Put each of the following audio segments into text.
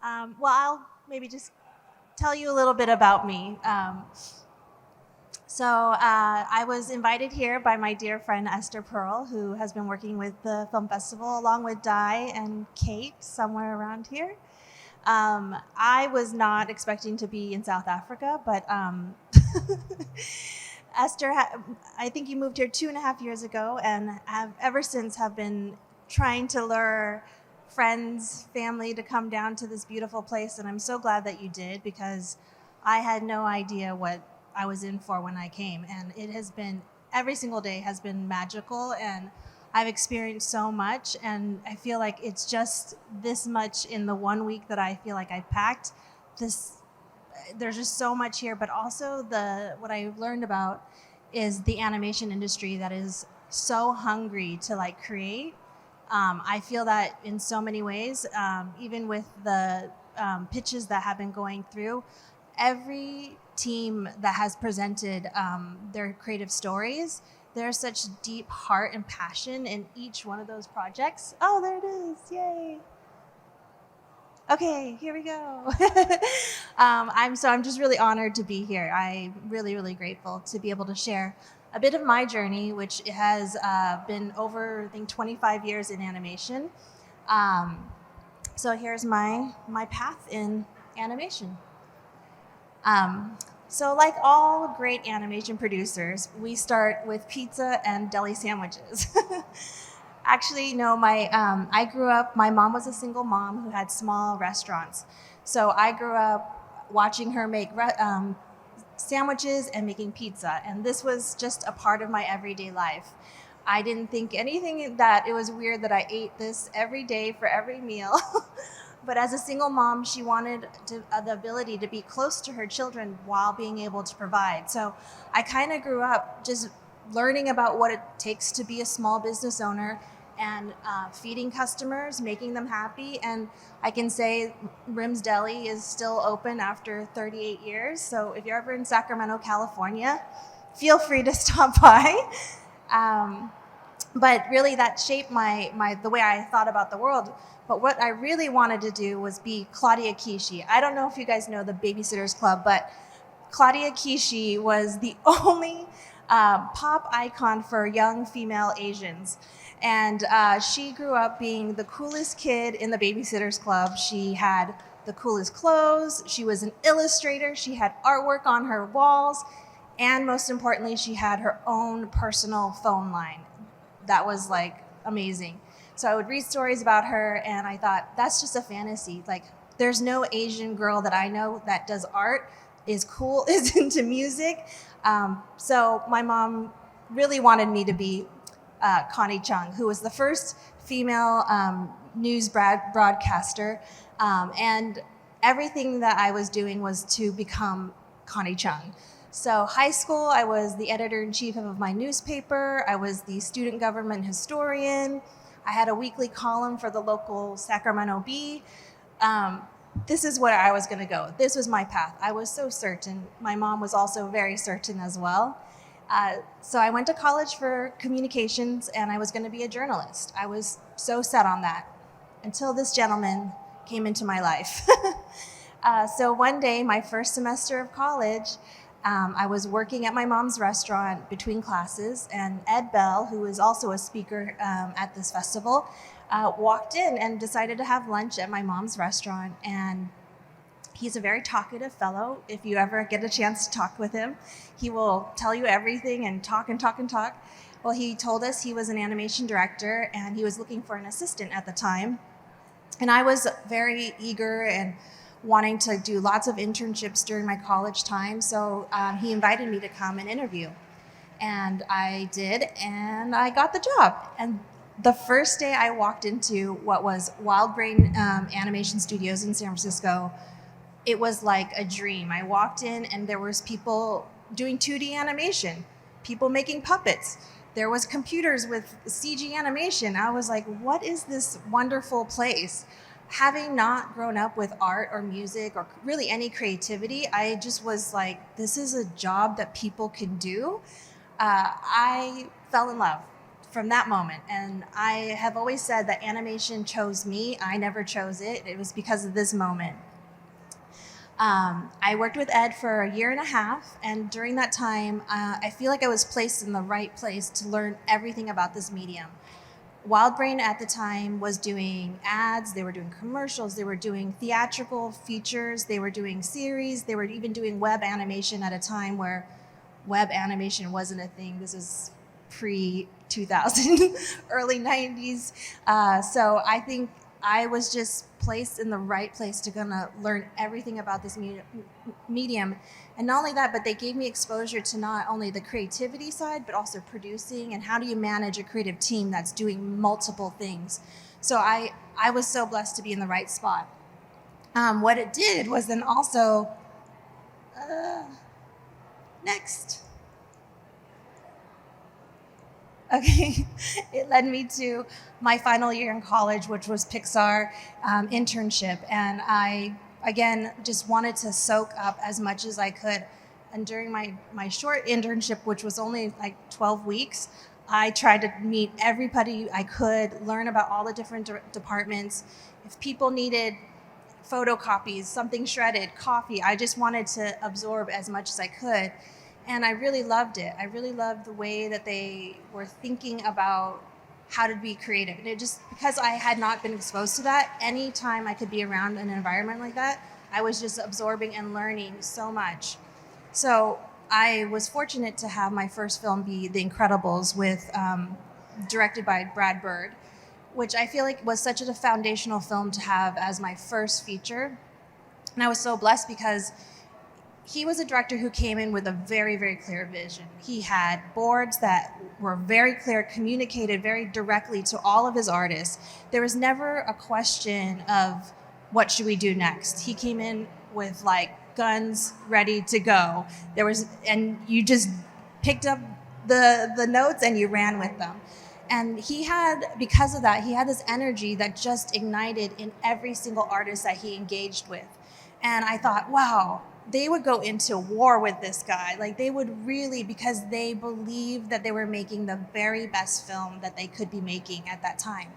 Well, I'll maybe just tell you a little bit about me. I was invited here by my dear friend Esther Pearl, who has been working with the film festival along with Di and Kate somewhere around here. I was not expecting to be in South Africa, but Esther, I think you moved here 2.5 years ago, and have ever since have been trying to lure friends, family to come down to this beautiful place. And I'm so glad that you did, because I had no idea what I was in for when I came. And it has been, every single day has been magical, and I've experienced so much. And I feel like it's just this much in the 1 week that I feel like I've packed. This There's just so much here, but also what I learned about is the animation industry that is so hungry to like create. I feel that in so many ways, even with the pitches that have been going through, every team that has presented their creative stories, there's such deep heart and passion in each one of those projects. Oh, there it is! Yay! Okay, here we go. I'm just really honored to be here. I'm really, really grateful to be able to share a bit of my journey, which has been over, I think, 25 years in animation. So here's my path in animation. So like all great animation producers, we start with pizza and deli sandwiches. Actually, no, I grew up, my mom was a single mom who had small restaurants. So I grew up watching her make sandwiches and making pizza. And this was just a part of my everyday life. I didn't think anything that it was weird that I ate this every day for every meal. But as a single mom, she wanted the ability to be close to her children while being able to provide. So I kind of grew up just learning about what it takes to be a small business owner, and feeding customers, making them happy. And I can say Rim's Deli is still open after 38 years. So if you're ever in Sacramento, California, feel free to stop by. But really that shaped the way I thought about the world. But what I really wanted to do was be Claudia Kishi. I don't know if you guys know the Babysitters Club, but Claudia Kishi was the only pop icon for young female Asians. And she grew up being the coolest kid in the Babysitters Club. She had the coolest clothes. She was an illustrator. She had artwork on her walls. And most importantly, she had her own personal phone line. That was like amazing. So I would read stories about her, and I thought, that's just a fantasy. Like, there's no Asian girl that I know that does art, is cool, is into music. So my mom really wanted me to be Connie Chung, who was the first female news broadcaster. And everything that I was doing was to become Connie Chung. So high school, I was the editor-in-chief of my newspaper. I was the student government historian. I had a weekly column for the local Sacramento Bee. This is where I was going to go. This was my path. I was so certain. My mom was also very certain as well. So I went to college for communications, and I was going to be a journalist. I was so set on that until this gentleman came into my life. So one day, my first semester of college, I was working at my mom's restaurant between classes, and Ed Bell, who is also a speaker at this festival, walked in and decided to have lunch at my mom's restaurant. And he's a very talkative fellow. If you ever get a chance to talk with him, he will tell you everything and talk and talk and talk. Well, he told us he was an animation director, and he was looking for an assistant at the time. And I was very eager and wanting to do lots of internships during my college time. So he invited me to come and interview. And I did, and I got the job. And the first day I walked into what was Wild Brain Animation Studios in San Francisco, it was like a dream. I walked in, and there was people doing 2D animation, people making puppets. There was computers with CG animation. I was like, what is this wonderful place? Having not grown up with art or music or really any creativity, I just was like, this is a job that people can do. I fell in love from that moment. And I have always said that animation chose me. I never chose it. It was because of this moment. I worked with Ed for a year and a half, and during that time, I feel like I was placed in the right place to learn everything about this medium. Wildbrain at the time was doing ads, they were doing commercials, they were doing theatrical features, they were doing series, they were even doing web animation at a time where web animation wasn't a thing. This is pre-2000, early 90s. So I think I was just placed in the right place to gonna learn everything about this medium. And not only that, but they gave me exposure to not only the creativity side, but also producing and how do you manage a creative team that's doing multiple things. So I was so blessed to be in the right spot. What it did was then also, next. Okay, it led me to my final year in college, which was Pixar internship. And I, again, just wanted to soak up as much as I could. And during my short internship, which was only like 12 weeks, I tried to meet everybody I could, learn about all the different departments. If people needed photocopies, something shredded, coffee, I just wanted to absorb as much as I could. And I really loved it. I really loved the way that they were thinking about how to be creative. And it just, because I had not been exposed to that, anytime I could be around an environment like that, I was just absorbing and learning so much. So I was fortunate to have my first film be The Incredibles directed by Brad Bird, which I feel like was such a foundational film to have as my first feature. And I was so blessed because he was a director who came in with a very, very clear vision. He had boards that were very clear, communicated very directly to all of his artists. There was never a question of what should we do next. He came in with like guns ready to go. And you just picked up the notes and you ran with them. And because of that, he had this energy that just ignited in every single artist that he engaged with. And I thought, wow, they would go into war with this guy. Like they would really, because they believed that they were making the very best film that they could be making at that time.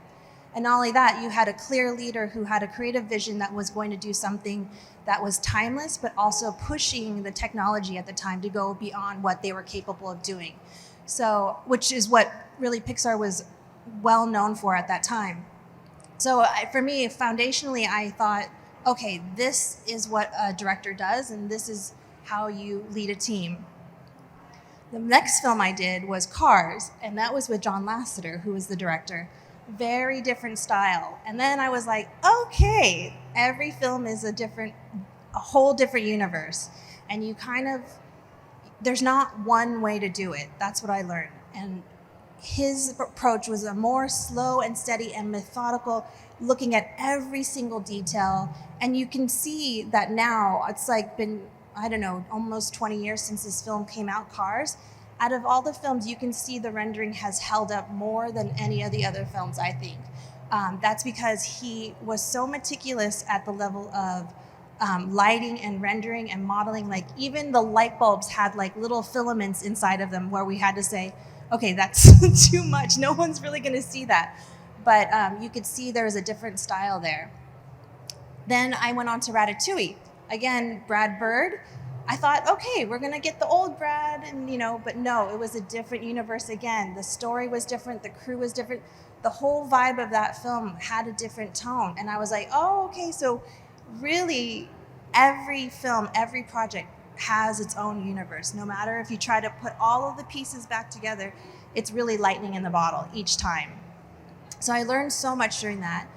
And not only that, you had a clear leader who had a creative vision that was going to do something that was timeless, but also pushing the technology at the time to go beyond what they were capable of doing. So, which is what really Pixar was well known for at that time. So for me, foundationally, I thought, okay, this is what a director does, and this is how you lead a team. The next film I did was Cars, and that was with John Lasseter, who was the director. Very different style. And then I was like, okay, every film is a whole different universe. And there's not one way to do it. That's what I learned. And his approach was a more slow and steady and methodical, looking at every single detail. And you can see that now, it's like been, I don't know, almost 20 years since this film came out, Cars. Out of all the films, you can see the rendering has held up more than any of the other films, I think. That's because he was so meticulous at the level of lighting and rendering and modeling. Like even the light bulbs had like little filaments inside of them where we had to say, okay, that's too much. No one's really gonna see that. But you could see there was a different style there. Then I went on to Ratatouille. Again, Brad Bird. I thought, okay, we're gonna get the old Brad, but no, it was a different universe again. The story was different, the crew was different. The whole vibe of that film had a different tone. And I was like, oh, okay, so really every film, every project has its own universe. No matter if you try to put all of the pieces back together, it's really lightning in the bottle each time. So I learned so much during that.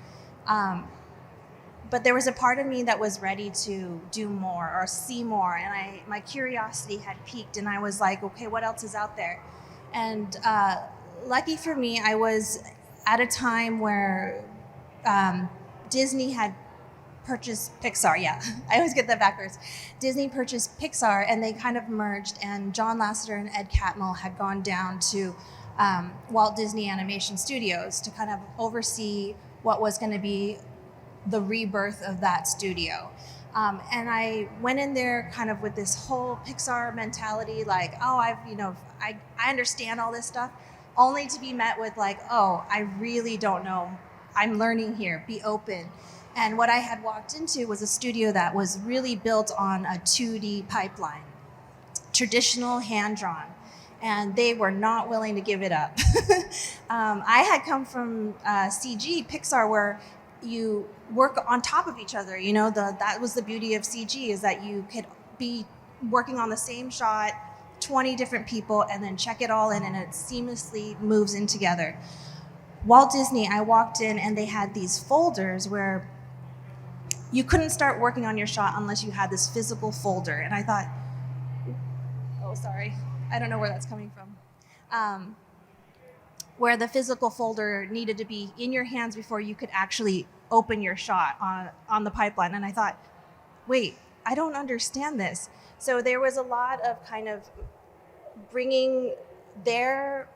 But there was a part of me that was ready to do more or see more. And my curiosity had peaked and I was like, okay, what else is out there? And lucky for me, I was at a time where Disney had purchased Pixar. Yeah, I always get that backwards. Disney purchased Pixar and they kind of merged, and John Lasseter and Ed Catmull had gone down to Walt Disney Animation Studios to kind of oversee what was going to be the rebirth of that studio. And I went in there kind of with this whole Pixar mentality, like, oh, I understand all this stuff. only to be met with like, oh, I really don't know. I'm learning here. Be open. And what I had walked into was a studio that was really built on a 2D pipeline, traditional hand-drawn. And they were not willing to give it up. I had come from CG, Pixar, where you work on top of each other. You know, that was the beauty of CG, is that you could be working on the same shot, 20 different people, and then check it all in, and it seamlessly moves in together. Walt Disney, I walked in and they had these folders where you couldn't start working on your shot unless you had this physical folder. And I thought, oh, sorry, I don't know where that's coming from. Where the physical folder needed to be in your hands before you could actually open your shot on the pipeline. And I thought, wait, I don't understand this. So there was a lot of kind of bringing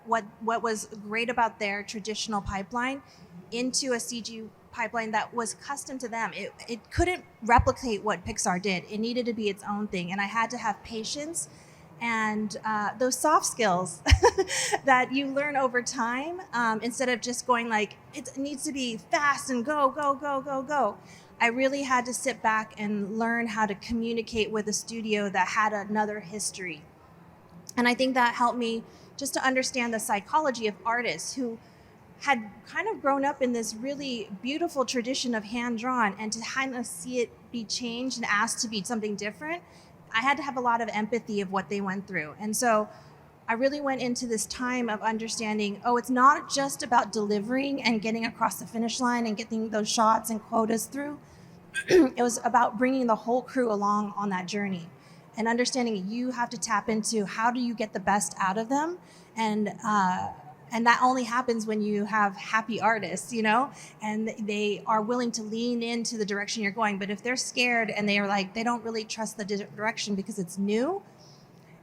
what was great about their traditional pipeline into a CG pipeline that was custom to them. It couldn't replicate what Pixar did. It needed to be its own thing. And I had to have patience and those soft skills that you learn over time, instead of just going like, it needs to be fast and go, go, go, go, go. I really had to sit back and learn how to communicate with a studio that had another history. And I think that helped me just to understand the psychology of artists who had kind of grown up in this really beautiful tradition of hand-drawn, and to kind of see it be changed and asked to be something different, I had to have a lot of empathy of what they went through. And so I really went into this time of understanding, oh, it's not just about delivering and getting across the finish line and getting those shots and quotas through. It was about bringing the whole crew along on that journey and understanding you have to tap into how do you get the best out of them. And that only happens when you have happy artists, you know, and they are willing to lean into the direction you're going. But if they're scared and they are like, they don't really trust the direction because it's new,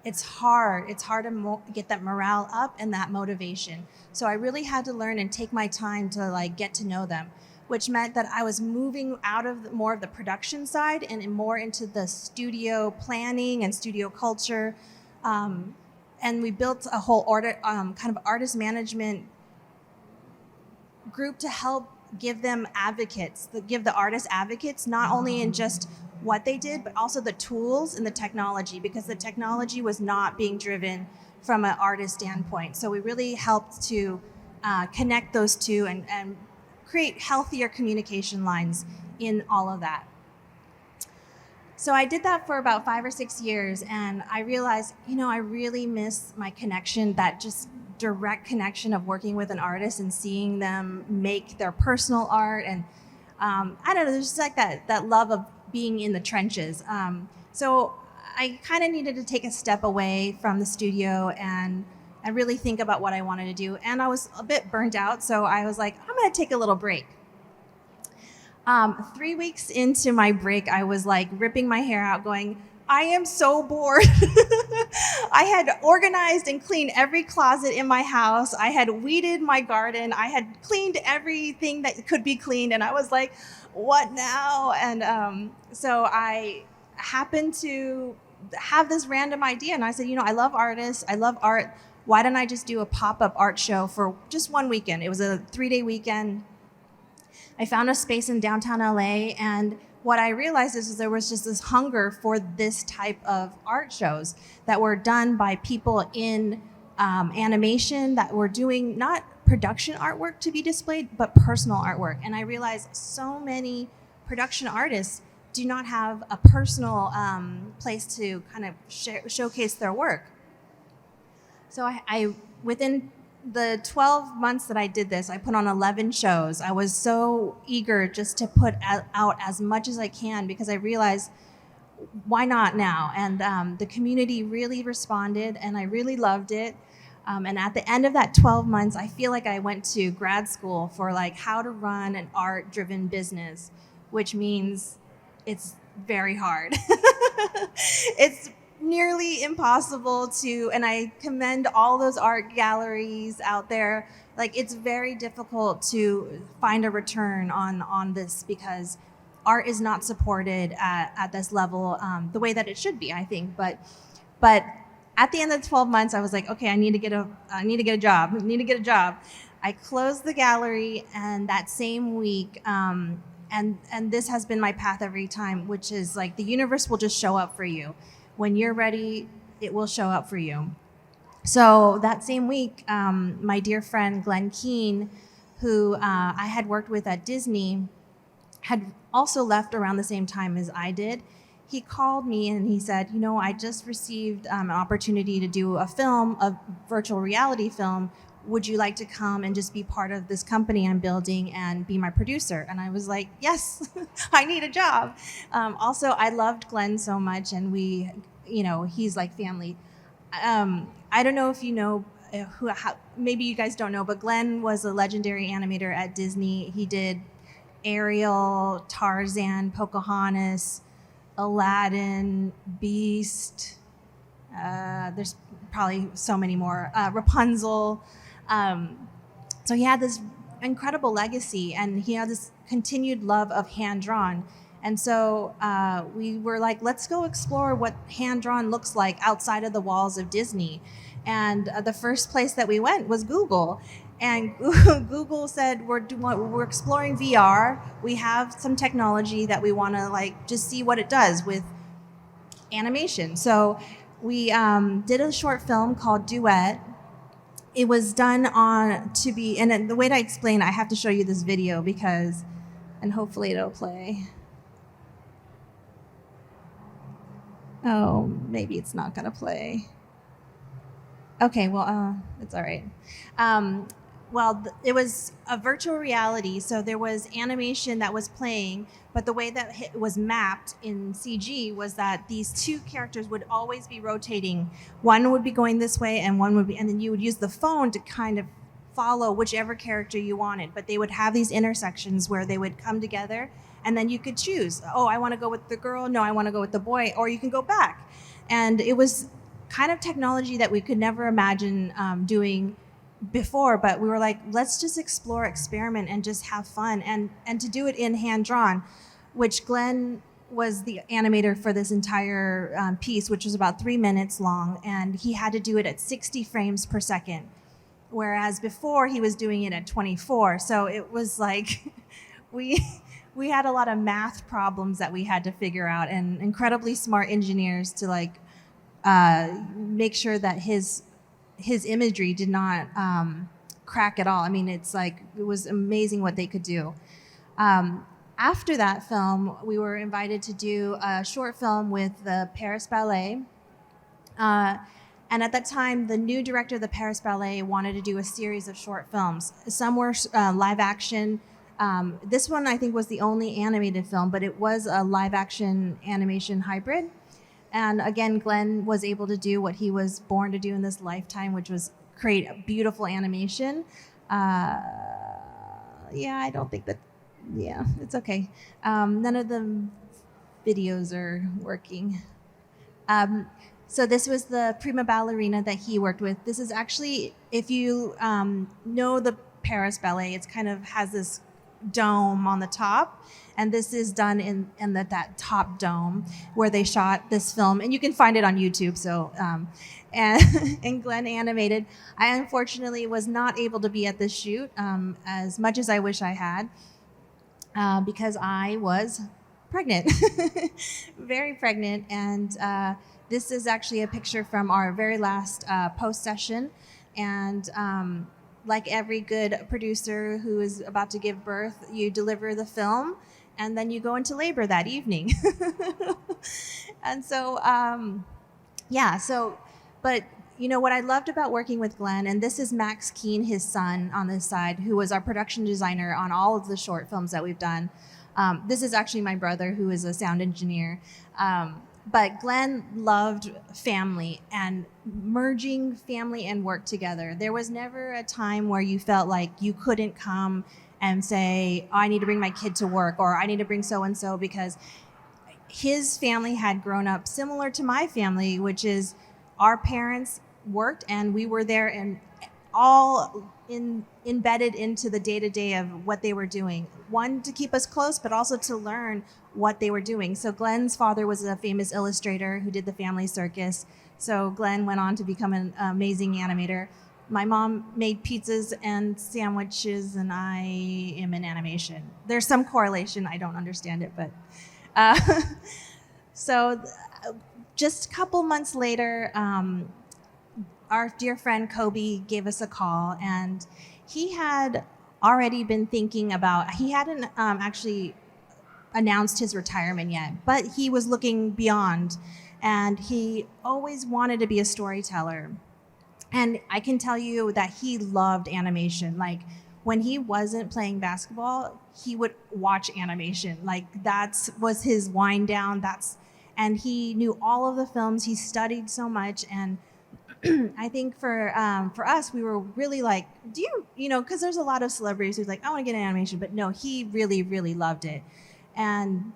it's hard. It's hard to get that morale up and that motivation. So I really had to learn and take my time to like get to know them, which meant that I was moving out of more of the production side and more into the studio planning and studio culture. And we built a whole kind of artist management group to help give them advocates, give the artists advocates, not only in just what they did, but also the tools and the technology, because the technology was not being driven from an artist standpoint. So we really helped to connect those two and create healthier communication lines in all of that. So I did that for about 5 or 6 years, and I realized, you know, I really miss my connection, that just direct connection of working with an artist and seeing them make their personal art. And I don't know, there's just like that love of being in the trenches. So I kind of needed to take a step away from the studio and really think about what I wanted to do. And I was a bit burnt out, so I was like, I'm going to take a little break. 3 weeks into my break, I was like ripping my hair out going, I am so bored. I had organized and cleaned every closet in my house. I had weeded my garden. I had cleaned everything that could be cleaned. And I was like, what now? And so I happened to have this random idea. And I said, you know, I love artists. I love art. Why don't I just do a pop-up art show for just one weekend? It was a 3-day weekend. I found a space in downtown LA, and what I realized is there was just this hunger for this type of art shows that were done by people in animation that were doing not production artwork to be displayed, but personal artwork. And I realized so many production artists do not have a personal place to kind of showcase their work. So I within the 12 months that I did this, I put on 11 shows. I was so eager just to put out as much as I can because I realized, why not now? And the community really responded, and I really loved it. And at the end of that 12 months, I feel like I went to grad school for like how to run an art-driven business, which means it's very hard. It's nearly impossible to, and I commend all those art galleries out there. Like, it's very difficult to find a return on this because art is not supported at this level the way that it should be, I think. But At the end of the 12 months, I was like, okay, I need to get a job. I need to get a job. I closed the gallery, and that same week, and this has been my path every time, which is like the universe will just show up for you. When you're ready, it will show up for you. So that same week, my dear friend Glen Keane, who I had worked with at Disney, had also left around the same time as I did. He called me and he said, I just received an opportunity to do a film, a virtual reality film. Would you like to come and just be part of this company I'm building and be my producer? And I was like, yes, I need a job. Also, I loved Glen so much, and he's like family. I don't know if you know, maybe you guys don't know, but Glen was a legendary animator at Disney. He did Ariel, Tarzan, Pocahontas, Aladdin, Beast. There's probably so many more. Rapunzel. So he had this incredible legacy, and he had this continued love of hand-drawn. And so we were like, let's go explore what hand-drawn looks like outside of the walls of Disney. And the first place that we went was Google. And Google said, we're exploring VR. We have some technology that we want to just see what it does with animation. So we did a short film called Duet. It was done and the way to explain, I have to show you this video and hopefully it'll play. Oh, maybe it's not gonna play. Okay, well, it's all right. It was a virtual reality, so there was animation that was playing, but the way that it was mapped in CG was that these two characters would always be rotating. One would be going this way, and then you would use the phone to kind of follow whichever character you wanted, but they would have these intersections where they would come together, and then you could choose, oh, I want to go with the girl, no, I want to go with the boy, or you can go back. And it was kind of technology that we could never imagine doing before, but we were like, let's just experiment and just have fun, and to do it in hand-drawn, which Glen was the animator for this entire piece, which was about 3 minutes long, and he had to do it at 60 frames per second, whereas before he was doing it at 24. So it was like we had a lot of math problems that we had to figure out, and incredibly smart engineers to make sure that his imagery did not crack at all. I mean, it was amazing what they could do. After that film, we were invited to do a short film with the Paris Ballet. And at that time, the new director of the Paris Ballet wanted to do a series of short films. Some were live action. This one, I think, was the only animated film, but it was a live action animation hybrid. And again, Glen was able to do what he was born to do in this lifetime, which was create a beautiful animation. I don't think that, it's okay. None of the videos are working. So this was the prima ballerina that he worked with. This is actually, if you know the Paris Ballet, it's kind of has this dome on the top, and this is done in that top dome where they shot this film, and you can find it on YouTube. So and Glen animated. I unfortunately was not able to be at this shoot as much as I wish I had, because I was pregnant, very pregnant. And this is actually a picture from our very last post session. And like every good producer who is about to give birth, you deliver the film, and then you go into labor that evening. And so, but what I loved about working with Glen, and this is Max Keane, his son, on this side, who was our production designer on all of the short films that we've done. This is actually my brother, who is a sound engineer. But Glen loved family and merging family and work together. There was never a time where you felt like you couldn't come and say, oh, I need to bring my kid to work, or I need to bring so-and-so, because his family had grown up similar to my family, which is our parents worked and we were there and all embedded into the day-to-day of what they were doing. One, to keep us close, but also to learn what they were doing. So Glen's father was a famous illustrator who did the family circus. So Glen went on to become an amazing animator. My mom made pizzas and sandwiches, and I am in animation. There's some correlation. I don't understand it, but so just a couple months later, our dear friend Kobe gave us a call, and he had already been thinking about, he hadn't actually announced his retirement yet, but he was looking beyond, and he always wanted to be a storyteller. And I can tell you that he loved animation. Like, when he wasn't playing basketball, he would watch animation. Like, that was his wind down. And he knew all of the films. He studied so much. And I think for us, we were really like, because there's a lot of celebrities who's like, I want to get an animation. But no, he really, really loved it. And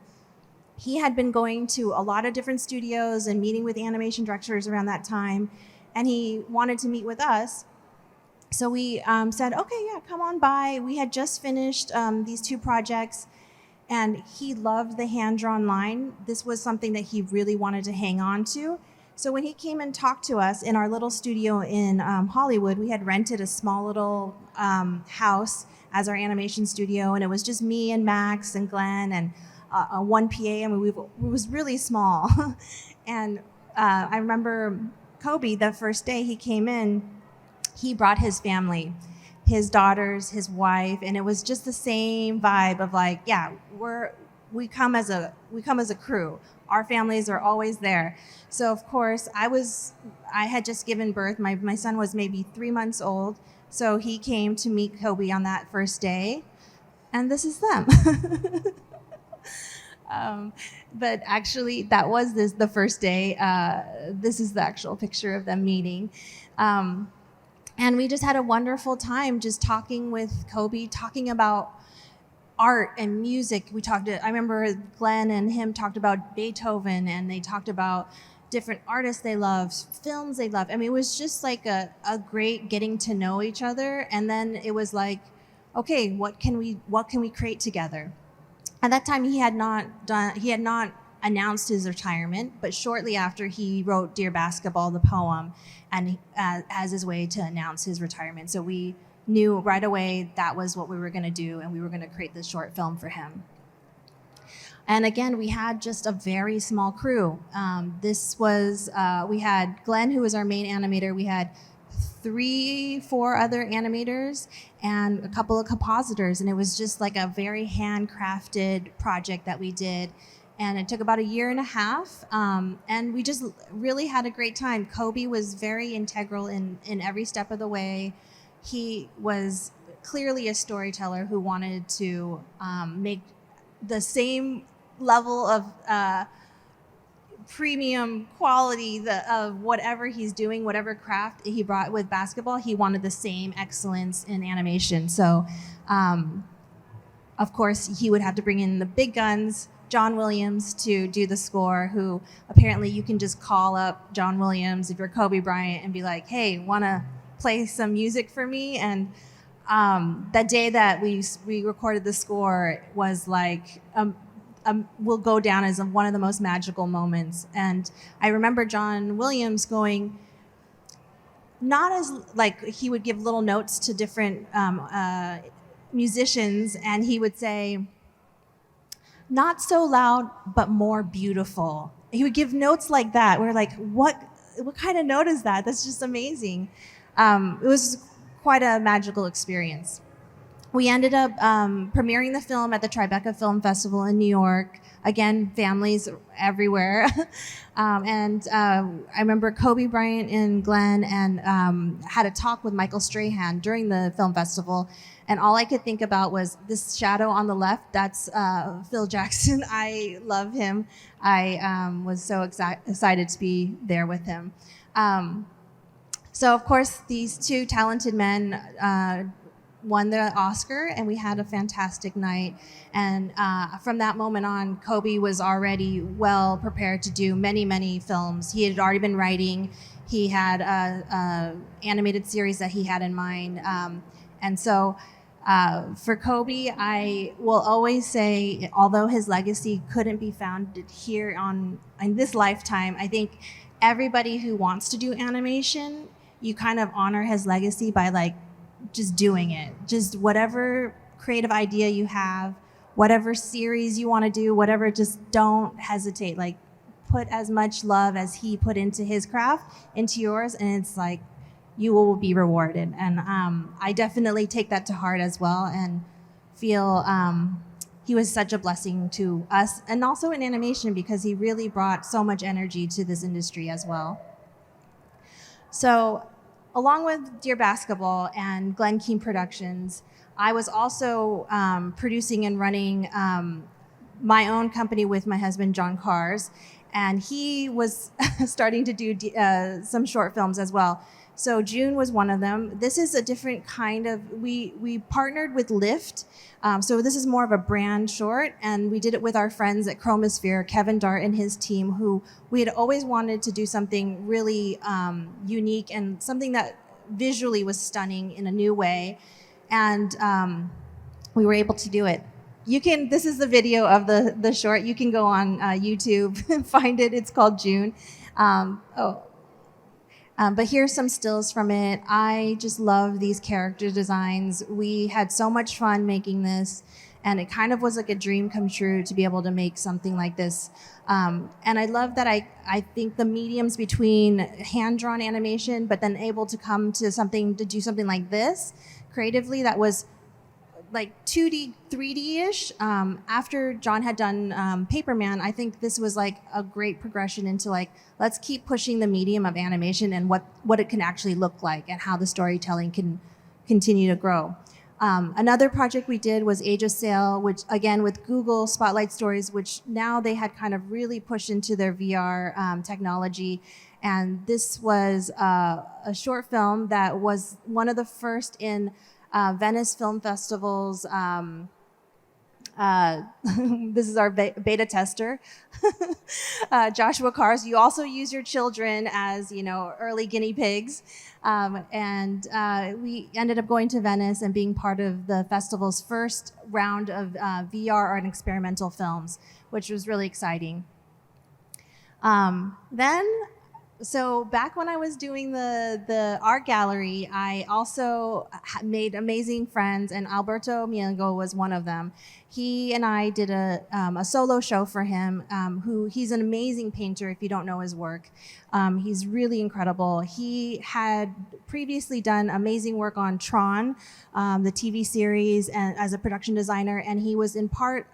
he had been going to a lot of different studios and meeting with animation directors around that time. And he wanted to meet with us. So we said, okay, yeah, come on by. We had just finished these 2 projects, and he loved the hand-drawn line. This was something that he really wanted to hang on to. So when he came and talked to us in our little studio in Hollywood, we had rented a small little house as our animation studio, and it was just me and Max and Glen and one PA. I mean, it was really small. And I remember Kobe, the first day he came in, he brought his family, his daughters, his wife, and it was just the same vibe of like, yeah, we come as a crew. Our families are always there. So of course, I had just given birth. My son was maybe 3 months old, so he came to meet Kobe on that first day, and this is them. But actually, that was the first day. This is the actual picture of them meeting. And we just had a wonderful time just talking with Kobe, talking about art and music. I remember Glen and him talked about Beethoven, and they talked about different artists they love, films they love. I mean, it was just like a great getting to know each other. And then it was like, okay, what can we create together? At that time, he had not announced his retirement, but shortly after, he wrote Dear Basketball, the poem, and as his way to announce his retirement. So we knew right away that was what we were going to do, and we were going to create this short film for him. And again, we had just a very small crew. We had Glen, who was our main animator. We had 3-4 other animators and a couple of compositors, and it was just like a very handcrafted project that we did, and it took about 1.5 years, and we just really had a great time. Kobe was very integral in every step of the way. He was clearly a storyteller who wanted to make the same level of premium quality of whatever he's doing, whatever craft he brought with basketball. He wanted the same excellence in animation. So, of course, he would have to bring in the big guns, John Williams, to do the score, who apparently you can just call up John Williams if you're Kobe Bryant and be like, hey, want to play some music for me? And that day that we recorded the score was like will go down as one of the most magical moments. And I remember John Williams going, not as like he would give little notes to different musicians, and he would say, not so loud, but more beautiful. He would give notes like that. We're like, what kind of note is that? That's just amazing. It was quite a magical experience. We ended up premiering the film at the Tribeca Film Festival in New York. Again, families everywhere. And I remember Kobe Bryant and Glen and had a talk with Michael Strahan during the film festival. And all I could think about was this shadow on the left. That's Phil Jackson. I love him. I was so excited to be there with him. So, of course, these 2 talented men won the Oscar, and we had a fantastic night. And from that moment on, Kobe was already well prepared to do many, many films. He had already been writing. He had a animated series that he had in mind. And so for Kobe, I will always say, although his legacy couldn't be found here in this lifetime, I think everybody who wants to do animation, you kind of honor his legacy by like just doing it. Just whatever creative idea you have, whatever series you want to do, whatever, just don't hesitate. Like, put as much love as he put into his craft into yours, and it's like you will be rewarded. And I definitely take that to heart as well, and feel he was such a blessing to us, and also in animation, because he really brought so much energy to this industry as well. So along with Dear Basketball and Glen Keane Productions, I was also producing and running my own company with my husband, John Cars, and he was starting to do some short films as well. So June was one of them. This is a different kind of, we partnered with Lyft. So this is more of a brand short, and we did it with our friends at Chromosphere, Kevin Dart and his team, who we had always wanted to do something really unique and something that visually was stunning in a new way. And we were able to do it. This is the video of the short. You can go on YouTube and find it. It's called June. But here's some stills from it. I just love these character designs. We had so much fun making this, and it kind of was like a dream come true to be able to make something like this. And I love that I think the mediums between hand-drawn animation, but then able to come to do something like this creatively that was like 2D, 3D-ish. After John had done Paperman, I think this was like a great progression into like, let's keep pushing the medium of animation and what it can actually look like and how the storytelling can continue to grow. Another project we did was Age of Sail, which again with Google Spotlight Stories, which now they had kind of really pushed into their VR technology. And this was a short film that was one of the first in Venice Film Festival's, this is our beta tester, Joshua Cars. You also use your children as, early guinea pigs. And we ended up going to Venice and being part of the festival's first round of VR and experimental films, which was really exciting. So back when I was doing the art gallery, I also made amazing friends, and Alberto Mielgo was one of them. He and I did a solo show for him, he's an amazing painter if you don't know his work. He's really incredible. He had previously done amazing work on Tron, the TV series, and as a production designer, and he was in part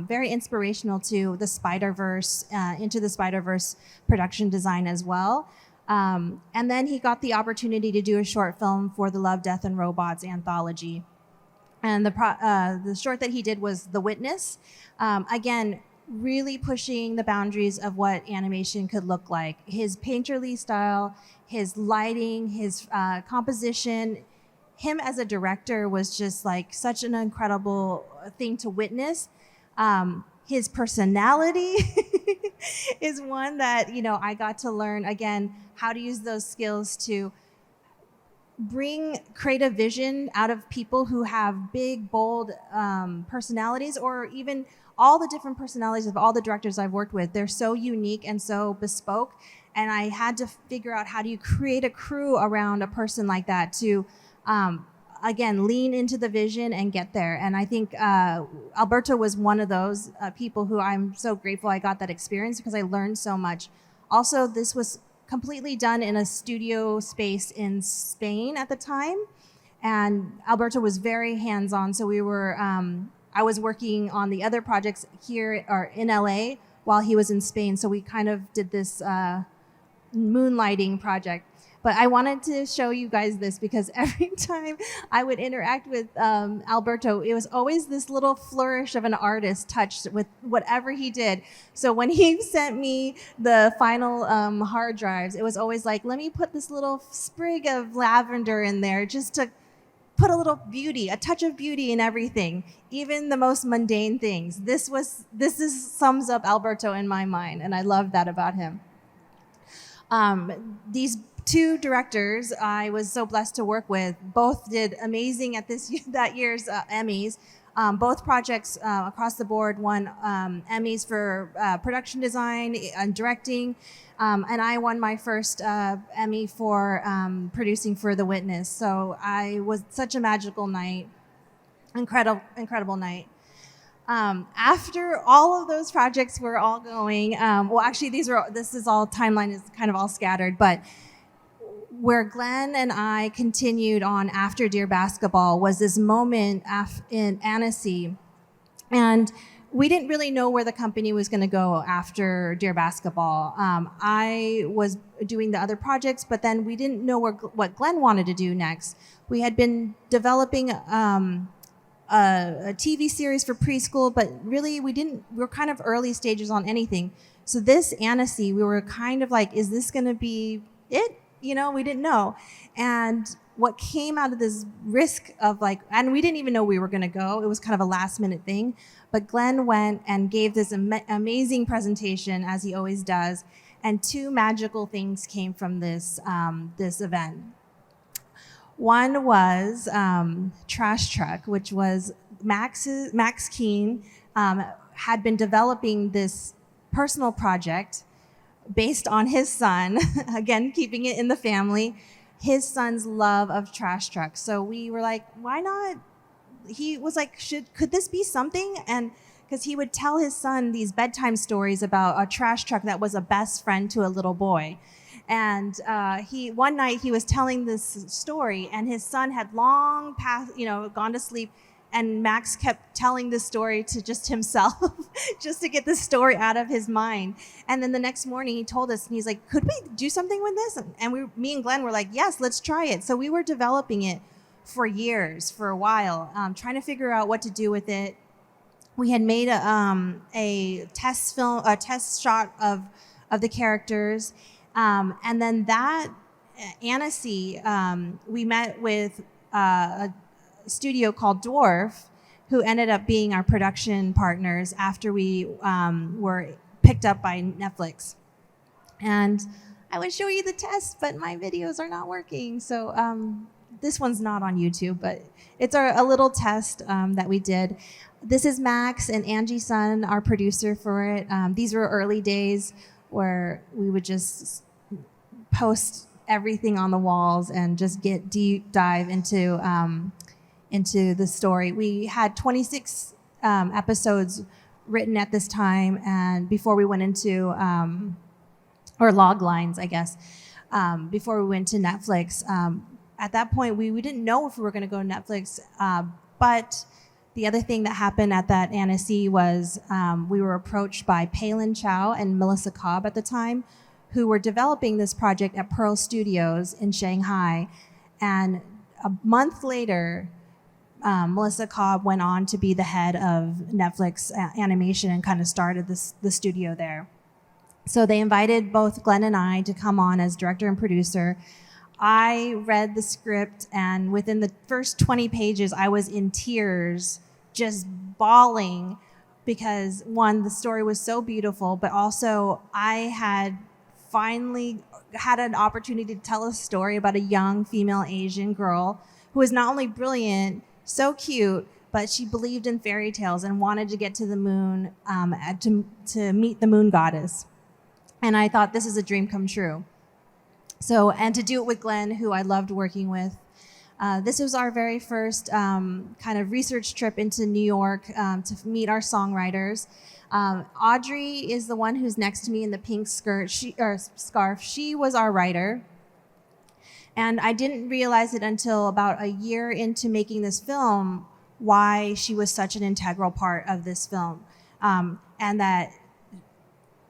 very inspirational to the Spider-Verse, Into the Spider-Verse production design as well. And then he got the opportunity to do a short film for the Love, Death, and Robots anthology. And the short that he did was The Witness. Again, really pushing the boundaries of what animation could look like. His painterly style, his lighting, his composition, him as a director was just like such an incredible thing to witness. His personality is one that, I got to learn, again, how to use those skills to bring creative vision out of people who have big, bold personalities, or even all the different personalities of all the directors I've worked with. They're so unique and so bespoke. And I had to figure out, how do you create a crew around a person like that to, again, lean into the vision and get there. And I think Alberto was one of those people who I'm so grateful I got that experience, because I learned so much. Also, this was completely done in a studio space in Spain at the time. And Alberto was very hands-on. So we were, I was working on the other projects here or in LA while he was in Spain. So we kind of did this moonlighting project. But I wanted to show you guys this, because every time I would interact with Alberto, it was always this little flourish of an artist touch with whatever he did. So when he sent me the final hard drives, it was always like, let me put this little sprig of lavender in there just to put a little beauty, a touch of beauty in everything, even the most mundane things. Sums up Alberto in my mind, and I love that about him. These two directors I was so blessed to work with both did amazing at that year's Emmys. Both projects across the board won Emmys for production design and directing, and I won my first Emmy for producing for The Witness. So I was such a magical night, incredible night. After all of those projects were all going, well, actually, this is all timeline is kind of all scattered, but where Glen and I continued on after Dear Basketball was this moment in Annecy, and we didn't really know where the company was going to go after Dear Basketball. I was doing the other projects, but then we didn't know what Glen wanted to do next. We had been developing a TV series for preschool, but really we were kind of early stages on anything. So this Annecy, we were kind of like, is this going to be it? We didn't know. And what came out of this risk of and we didn't even know we were going to go. It was kind of a last minute thing. But Glen went and gave this amazing presentation, as he always does. And two magical things came from this event. One was Trash Truck, which was Max Keane had been developing this personal project based on his son, again, keeping it in the family, his son's love of trash trucks. So we were like, why not? He was like, could this be something? And because he would tell his son these bedtime stories about a trash truck that was a best friend to a little boy. And one night he was telling this story, and his son had long gone to sleep. And Max kept telling the story to just himself, just to get the story out of his mind. And then the next morning he told us, and he's like, could we do something with this? And me and Glen were like, yes, let's try it. So we were developing it for years, for a while, trying to figure out what to do with it. We had made a test shot of the characters. And then that Annecy, we met with a studio called Dwarf, who ended up being our production partners after we were picked up by Netflix. And I would show you the test, but my videos are not working. So this one's not on YouTube, but it's a little test that we did. This is Max and Angie Sun, our producer for it. These were early days where we would just post everything on the walls and just get deep dive into the story. We had 26 episodes written at this time, and before we went into, or log lines, I guess, before we went to Netflix. At that point, we didn't know if we were going to go to Netflix, but the other thing that happened at that Annecy was we were approached by Palin Chow and Melissa Cobb at the time, who were developing this project at Pearl Studios in Shanghai. And a month later, Melissa Cobb went on to be the head of Netflix animation and kind of started the studio there. So they invited both Glen and I to come on as director and producer. I read the script, and within the first 20 pages, I was in tears, just bawling, because one, the story was so beautiful, but also I had finally had an opportunity to tell a story about a young female Asian girl who was not only brilliant, so cute, but she believed in fairy tales and wanted to get to the moon to meet the moon goddess. And I thought, this is a dream come true. So, and to do it with Glen, who I loved working with. This was our very first kind of research trip into New York to meet our songwriters. Audrey is the one who's next to me in the pink scarf. She was our writer. And I didn't realize it until about a year into making this film why she was such an integral part of this film. And that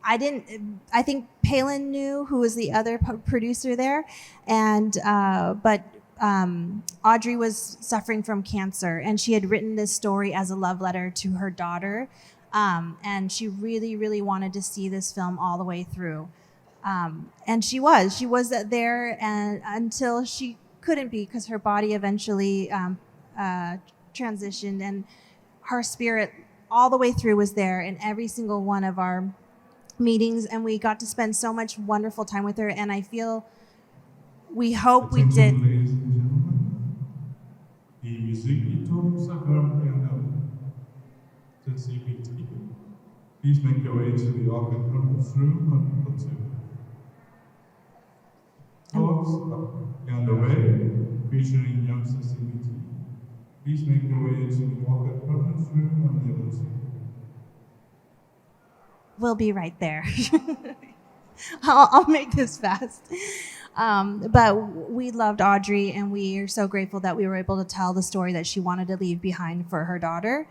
I think Palin knew, who was the other producer there, but Audrey was suffering from cancer, and she had written this story as a love letter to her daughter, and she really, really wanted to see this film all the way through. And she was there, and until she couldn't be because her body eventually transitioned, and her spirit all the way through was there in every single one of our meetings, and we got to spend so much wonderful time with her. And we hope we did. Ladies and gentlemen, die Musik sa hörande till CPT. Please make your way to the organ conference room on the 2. Talks are on the way, featuring youngster CPT. Please make your way to the organ conference room on level 2. We'll be right there. I'll make this fast. But we loved Audrey, and we are so grateful that we were able to tell the story that she wanted to leave behind for her daughter.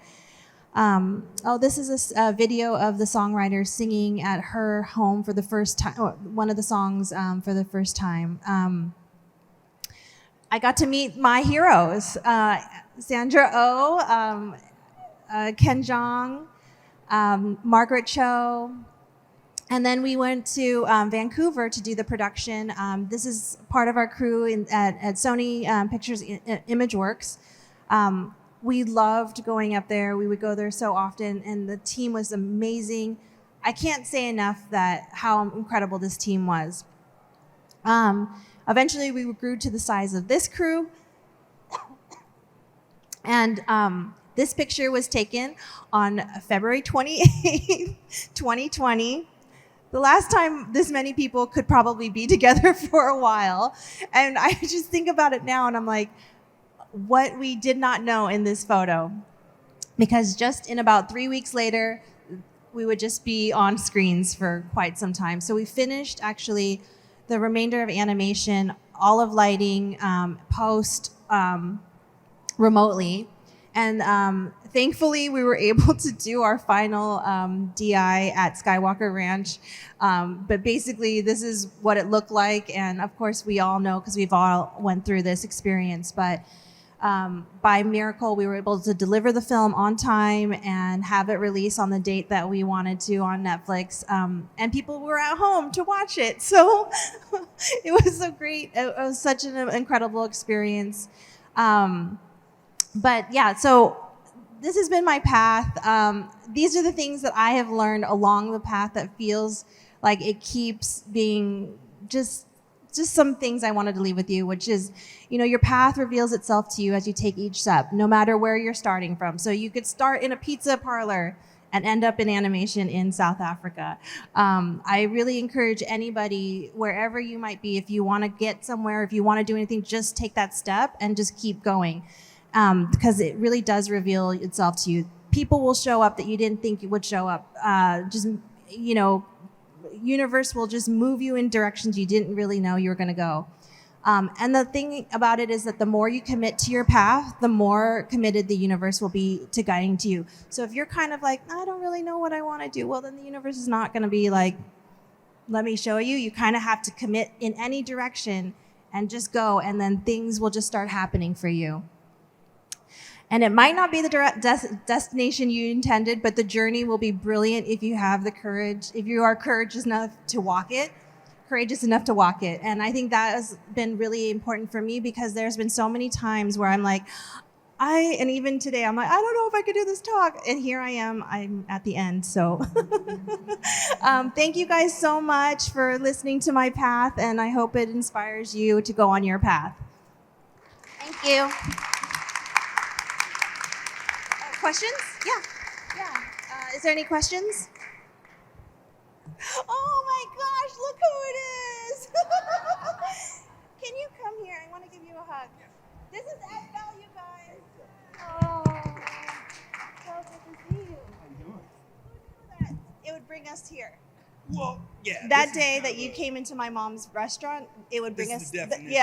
This is a video of the songwriter singing at her home for the first time, one of the songs for the first time. I got to meet my heroes, Sandra Oh, Ken Jeong, Margaret Cho, and then we went to Vancouver to do the production. This is part of our crew at Sony Pictures Imageworks. We loved going up there. We would go there so often, and the team was amazing. I can't say enough how incredible this team was. Eventually, we grew to the size of this crew, and this picture was taken on February 28th, 2020. The last time this many people could probably be together for a while. And I just think about it now, and I'm like, what we did not know in this photo. Because just in about 3 weeks later, we would just be on screens for quite some time. So we finished actually the remainder of animation, all of lighting, post remotely. And thankfully, we were able to do our final DI at Skywalker Ranch. But basically, this is what it looked like. And of course, we all know because we've all went through this experience. But by miracle, we were able to deliver the film on time and have it released on the date that we wanted to on Netflix. And people were at home to watch it. So it was so great. It was such an incredible experience. But yeah, so this has been my path. These are the things that I have learned along the path that feels like it keeps being just some things I wanted to leave with you, which is, your path reveals itself to you as you take each step, no matter where you're starting from. So you could start in a pizza parlor and end up in animation in South Africa. I really encourage anybody, wherever you might be, if you want to get somewhere, if you want to do anything, just take that step and just keep going. Because it really does reveal itself to you. People will show up that you didn't think it would show up. Universe will just move you in directions you didn't really know you were going to go. And the thing about it is that the more you commit to your path, the more committed the universe will be to guiding to you. So if you're kind of like, I don't really know what I want to do, well, then the universe is not going to be like, let me show you. You kind of have to commit in any direction and just go, and then things will just start happening for you. And it might not be the destination you intended, but the journey will be brilliant if you have the courage, if you are courageous enough to walk it. And I think that has been really important for me, because there's been so many times where I'm like, and even today, I'm like, I don't know if I could do this talk. And here I am, I'm at the end. So thank you guys so much for listening to my path, and I hope it inspires you to go on your path. Thank you. Questions? Yeah. Is there any questions? Oh my gosh, look who it is. Can you come here? I want to give you a hug. This is Ed Bell, you guys. Oh, so good to see you. How you doing? Who knew that it would bring us here? Well, yeah. That day that you came into my mom's restaurant, it would bring us. This is the definition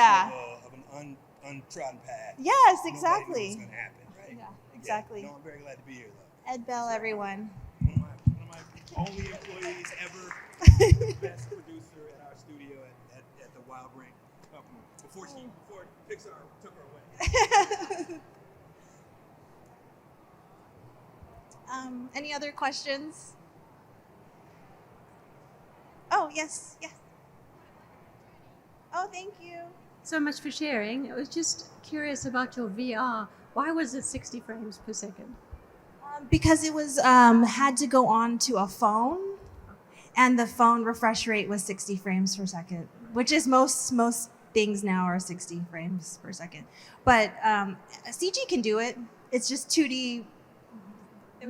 of an untrodden path. Yes, exactly. What's going to happen, right? Yeah, exactly. Yeah. No, I'm very glad to be here, though. Ed Bell, everyone. One of my only employees ever. Best producer at our studio at the Wild Brain Company before Pixar took her away. Any other questions? Oh, yes. Oh, thank you. so much for sharing. I was just curious about your VR. Why was it 60 frames per second? Because it was had to go on to a phone, and the phone refresh rate was 60 frames per second, which is most things now are 60 frames per second. But CG can do it. It's just 2D.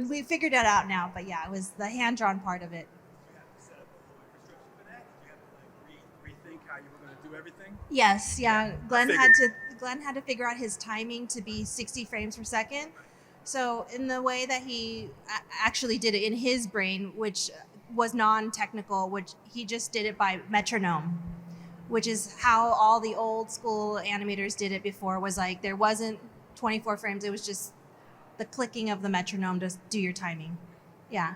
We figured it out now, but yeah, it was the hand-drawn part of it. Did you have to set up a whole infrastructure for that? Did you have to like rethink how you were going to do everything? Yes, yeah. Glenn figured. had to figure out his timing to be 60 frames per second. So in the way that he actually did it in his brain, which was non-technical, which he just did it by metronome, which is how all the old school animators did it before. Was like there wasn't 24 frames; it was just the clicking of the metronome to do your timing. Yeah.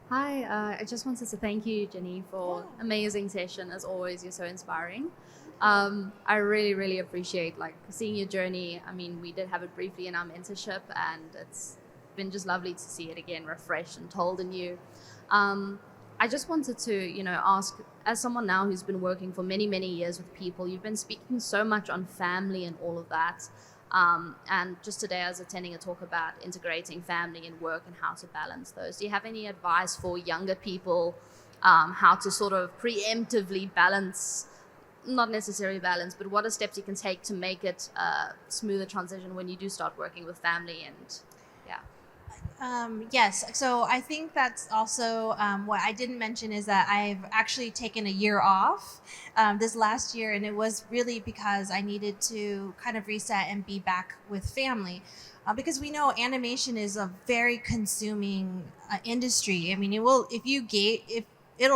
Hi, I just wanted to thank you, Gennie, for amazing session. As always, you're so inspiring. I really, really appreciate like seeing your journey. I mean, we did have it briefly in our mentorship, and it's been just lovely to see it again, refreshed and told anew. I just wanted to, ask, as someone now who's been working for many, many years with people, you've been speaking so much on family and all of that. And just today I was attending a talk about integrating family and work and how to balance those. Do you have any advice for younger people, how to sort of preemptively balance, not necessarily balance, but what are steps you can take to make it a smoother transition when you do start working with family and Yes, so I think that's also what I didn't mention is that I've actually taken a year off this last year, and it was really because I needed to kind of reset and be back with family. Because we know animation is a very consuming industry. I mean, it'll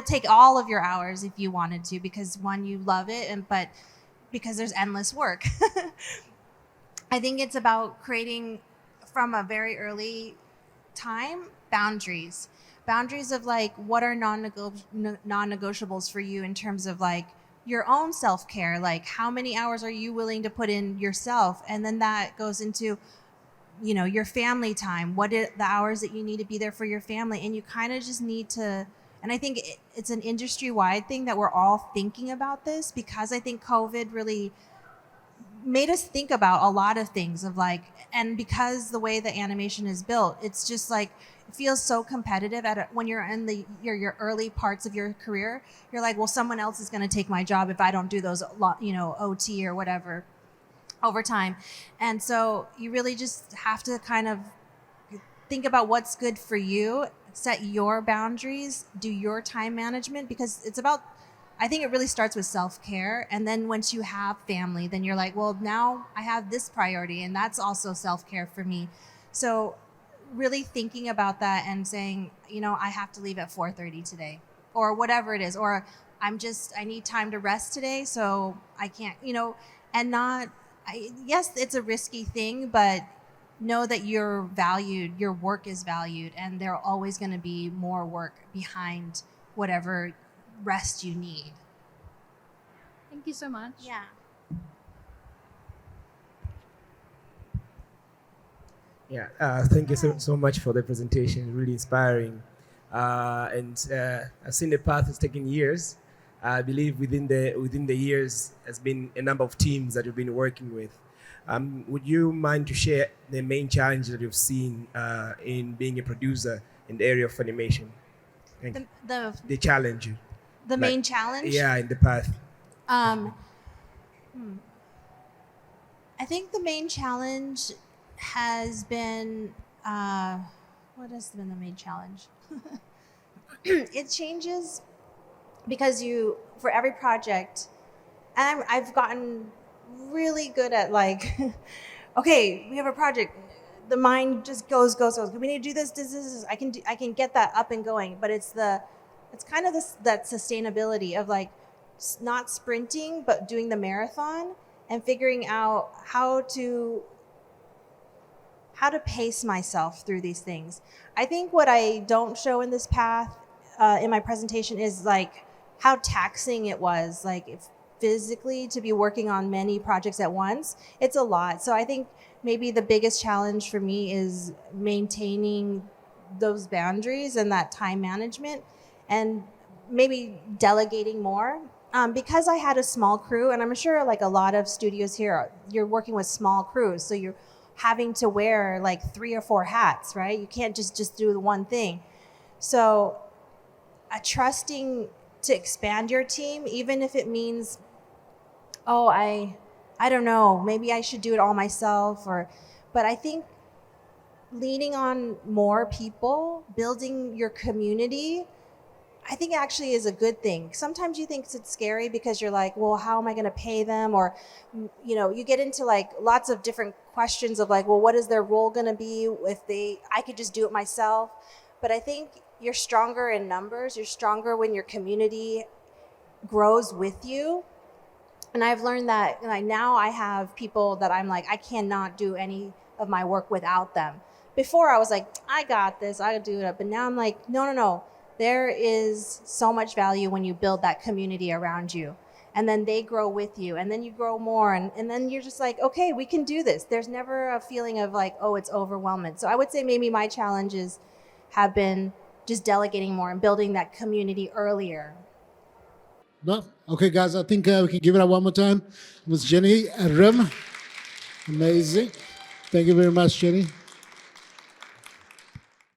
take all of your hours if you wanted to, because one, you love it, but because there's endless work. I think it's about creating from a very early time boundaries of like what are non-negotiables for you in terms of like your own self-care, like how many hours are you willing to put in yourself, and then that goes into your family time, what are the hours that you need to be there for your family, and you kind of just need to, and I think it's an industry-wide thing that we're all thinking about this, because I think COVID really made us think about a lot of things of like, and because the way the animation is built, it's just like it feels so competitive when you're in your early parts of your career. You're like, well, someone else is going to take my job if I don't do those OT or whatever overtime. And so you really just have to kind of think about what's good for you, set your boundaries, do your time management, because it's about, I think it really starts with self-care. And then once you have family, then you're like, well, now I have this priority, and that's also self-care for me. So really thinking about that and saying, I have to leave at 4:30 today, or whatever it is, or I need time to rest today, so I can't, and not, yes, it's a risky thing, but know that you're valued, your work is valued, and there's always going to be more work behind whatever rest you need. Thank you so much. Yeah. Yeah, thank you so much for the presentation. Really inspiring. I've seen the path has taken years. I believe within the years has been a number of teams that you've been working with. Would you mind to share the main challenge that you've seen in being a producer in the area of animation? Thank you. The challenge. The main challenge? Yeah, in the path. I think the main challenge has been, what has been the main challenge? It changes because for every project, and I've gotten really good at like, okay, we have a project, the mind just goes. We need to do this. I can get that up and going, but it's kind of that sustainability of like not sprinting, but doing the marathon and figuring out how to pace myself through these things. I think what I don't show in this path, in my presentation, is like how taxing it was, like physically, to be working on many projects at once. It's a lot. So I think maybe the biggest challenge for me is maintaining those boundaries and that time management, and maybe delegating more. because I had a small crew, and I'm sure like a lot of studios here, you're working with small crews, so you're having to wear like 3 or 4 hats, right? You can't just do the one thing. So trusting to expand your team, even if it means, oh, I don't know, maybe I should do it all myself, but I think leaning on more people, building your community, I think actually is a good thing. Sometimes you think it's scary because you're like, well, how am I going to pay them? Or, you get into like lots of different questions of like, well, what is their role going to be if I could just do it myself? But I think you're stronger in numbers. You're stronger when your community grows with you. And I've learned that like now I have people that I'm like, I cannot do any of my work without them. Before I was like, I got this, I do it. But now I'm like, no. There is so much value when you build that community around you. And then they grow with you. And then you grow more. And then you're just like, okay, we can do this. There's never a feeling of like, oh, it's overwhelming. So I would say maybe my challenges have been just delegating more and building that community earlier. No? Okay, guys, I think we can give it up one more time. It was Gennie Rim. Amazing. Thank you very much, Gennie.